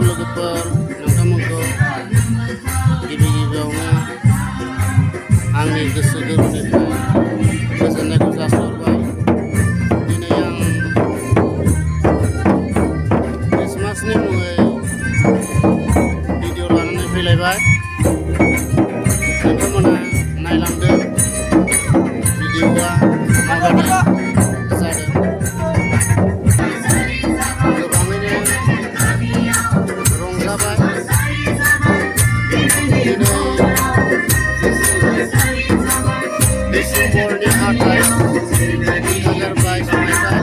लोगोफोर नोंथांमोनखौ गिबि-गिबियावनो आंनि गोसो गोरबोनिफ्राय गोजोननायखौ जासिहरबाय। दिनै आं क्रिसमासनि मुङै भिडिअ लानानै फैलायबाय। नोंथांमोना नायलांदो भिडिअआ माबायदि जादों। गोबाङैनो रंजाबाय। दिनै डिसेम्बरनि 28 2022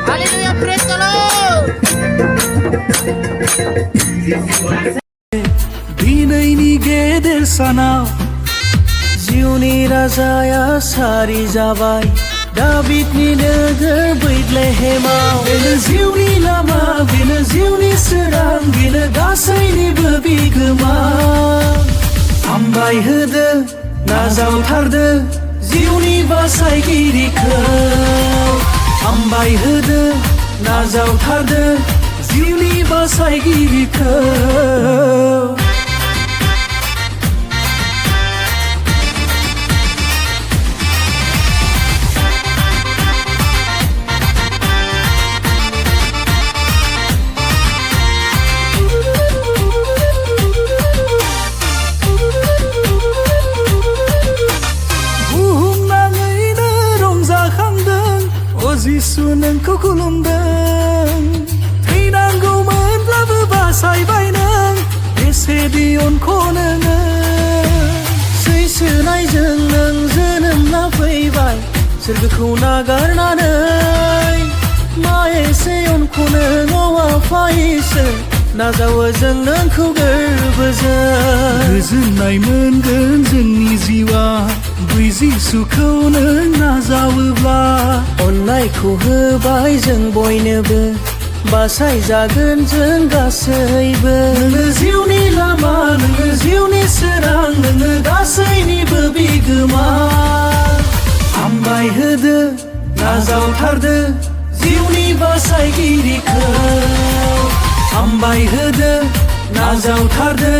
Haleluya, praise the Lord. दिनैनि गेदेर सानाव जिउनि राजाया सारि जाबाय। दाबिदनि नोगोर बैथलेहेमाव बेनो जिउनि लामा, बेनो जिउनि सोरां, बेनो गासैनिबो बिगोमा। हामबाय होदो, नाजावथारदो जिउनि बासायगिरिखौ। हामबाय होदो, नाजावथारदो जिउनि बासायगिरिखौ। बुहुमनाङैनो रंजाखांदों, अ जिसु नोंखौ खुलुमदों। थैनांगौमोनब्लाबो बासायबाय नों, बेसेदि अनखौ नोङो। सैसोनायजों नों जोनोम लाफैबाय सोरगोखौ नागारनानै। मा एसे अनखौ नों आफा इसोर नाजावो जों नोंखौ गोरबोजों। गोजोननाय मोनगोन जोंनि जिउआ बै जिसुखौ नों नाजावोब्ला। अननायखौ होबाय जों बयनोबो, बासायजागोन जों गासैबो। नोङो जिउनि लामा, नोङो जिउनि सोरां, नोङो गासैनिबो बिगोमा। हामबाय होदो, नाजावथारदो जिउनि बासायगिरिखौ। हामबाय होदो, नाजावथारदो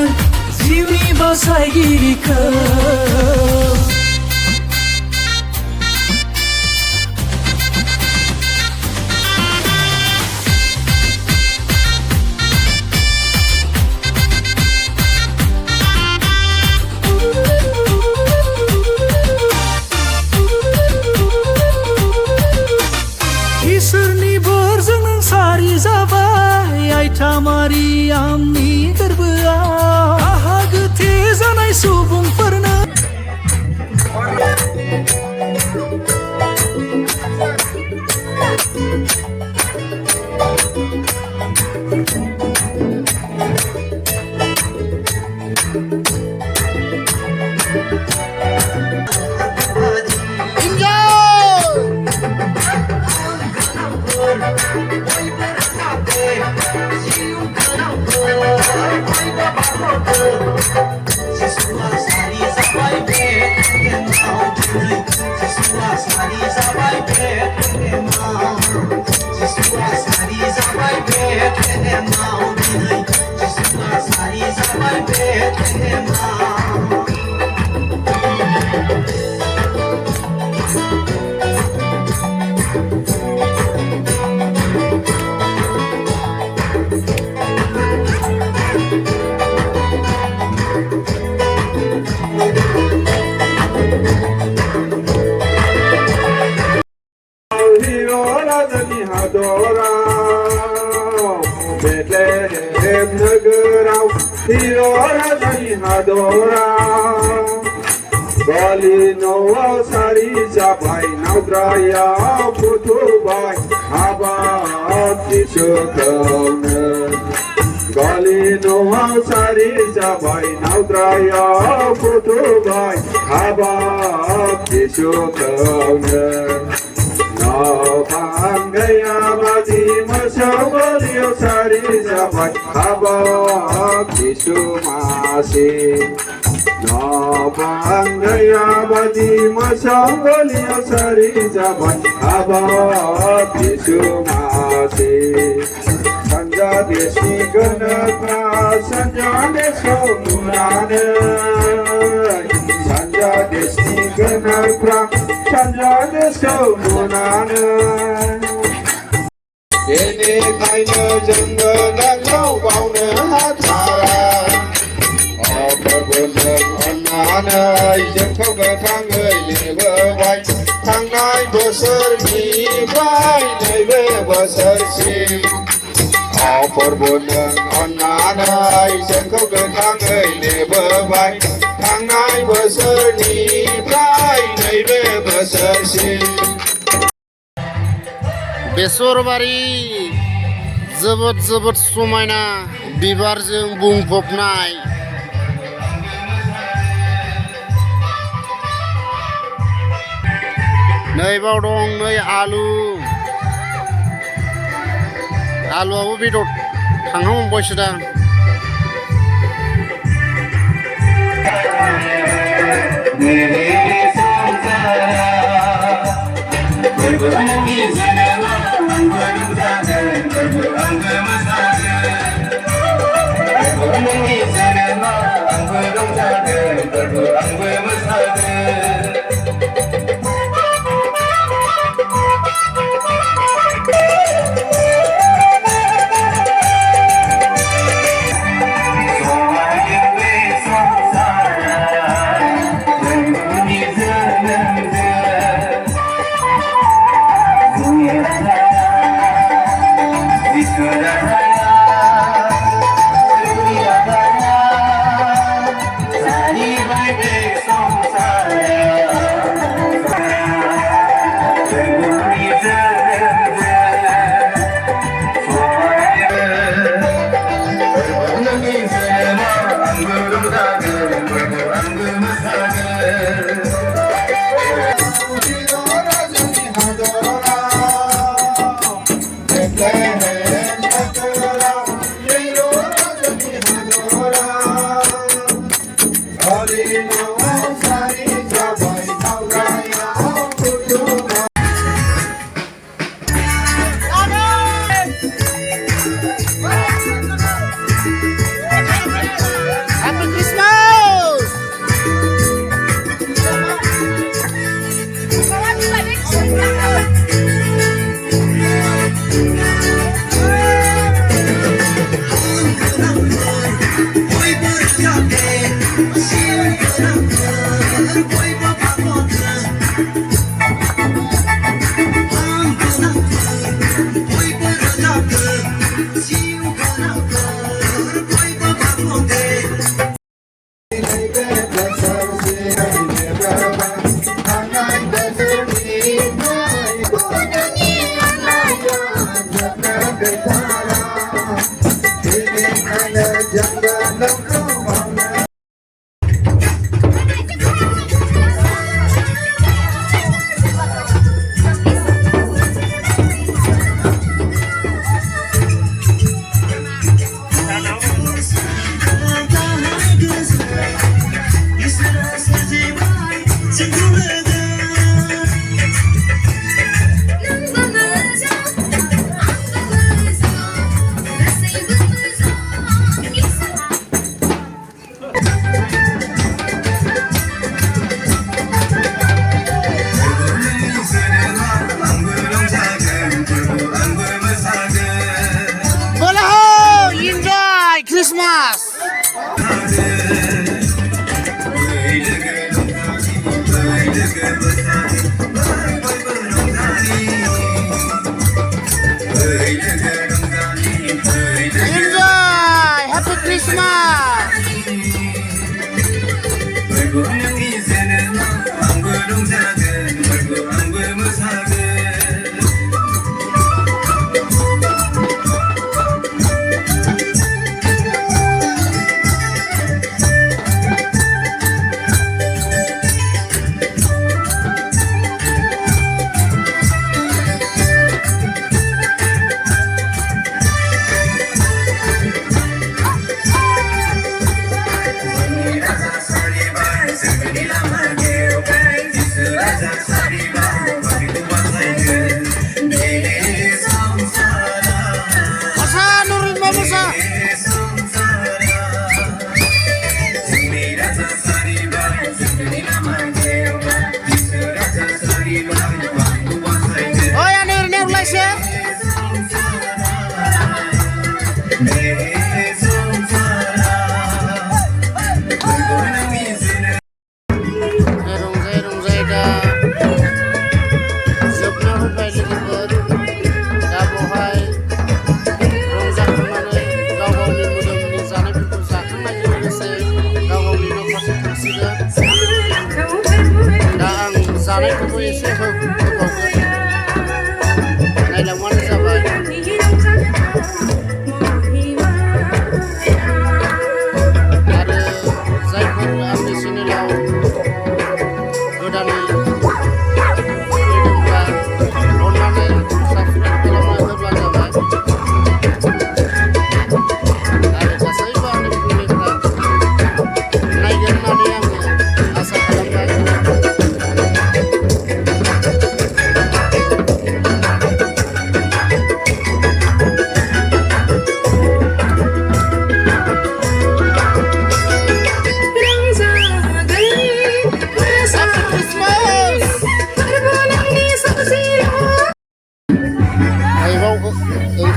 जिउनि बासायगिरिखौ। इसोरनि बोरजों नों सारि जाबाय आइथा मारियामनि गोरबोआव। आहा गोथे जानाय सुबुंफोरनो Bethlehem nagaraw, Hirora dani hadora. गलि न'आव सारि जाबाय नावद्राया फुथुबाय हाबाब जिसुखौनो गलि न'आव सारि जाबाय नावद्राया फुथुबाय हाबाब जिसुखौनो न'बां गैयाबादि मोसौ गलियाव सारि जाबाय हाबाब जिसु मासे न'बां गैयाबादि मोसौ गलियाव सारि जाबाय हाबाब जिसु मासे सानजा देशनि गोनोफ्रा सानजा देशखौ नुनानै सानजा देशनि गोनोफ्रा सानजा देशखौ नुनानै बेनिखायनो जोङो नोंखौ बावनो हाथारा अफोरबोजों अननानै जोंखौ गोथाङै लिरबोबाय थांनाय बोसोरनिफ्राय नैबे बोसोरसिम अफोरबोजों अननानै जोंखौ गोथाङै लिरबोबाय थांनाय बोसोरनिफ्राय नैबे बोसोरसिम बेसरबारि जोबोद जोबोद समायना बिबारजों बुंफबनाय नैबाव दं नै आलुआबो बेदर थांनो हमबायसो दां Happy Christmas!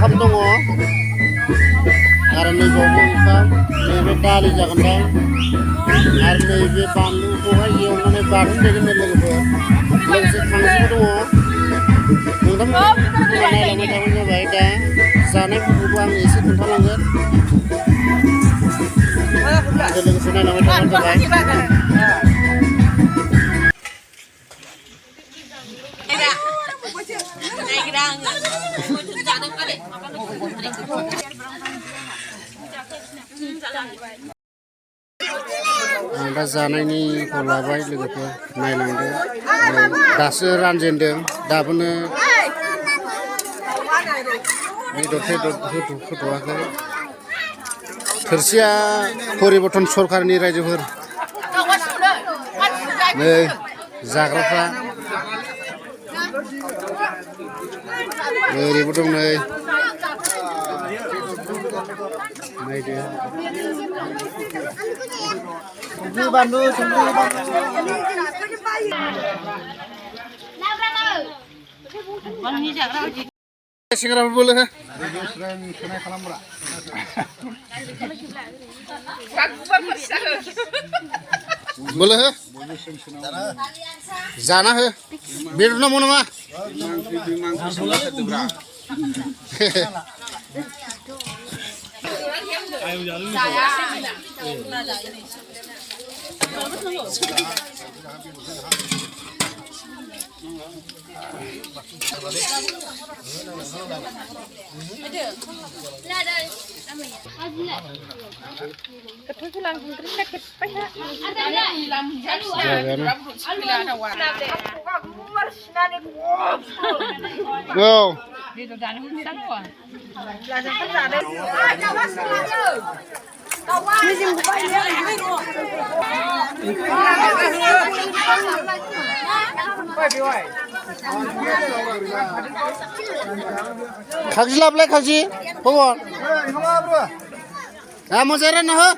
ओंखाम दङ आरो नैबावबो ओंखाम नैबे दालि जागोनदां आरो नैबे बानलुखौहाय एवनानै बाथोन देगोननो लोगोफोर लोगोसे खांसिबो दङ नोंथांमोना नायलांबाय थाबानो जाबाय दा जानायफोरखौबो आं एसे खोन्थालांगोन आरो लोगोसे नायलांबाय थाबानो जाबाय आं दा जानायनिखौ लाबाय लोगोफोर नायलांदो दासो रानजेनदों दाबोनो बेदर होथ'वाखै थोरसिया परिबर्तन सरकारनि रायजोफोर नै जाग्राफ्रा ओरैबो दं नै नायदो सेंग्राफोर बोलो हो बोलो हो जाना हो बेदर नांगौ नामा Go. Khagi lablay khagi, pawon. Kamu jaran nah?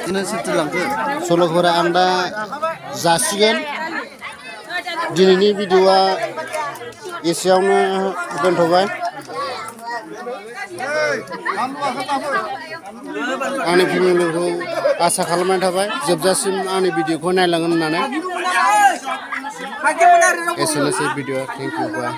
Ini setelah itu, solo kora anda jasikan. Dinini video isiawnya bentobai. Ani video lu asa kalaman tabai. Jebjasim ani video ko nailangan nane. Eselesai video. Thank you. Bye.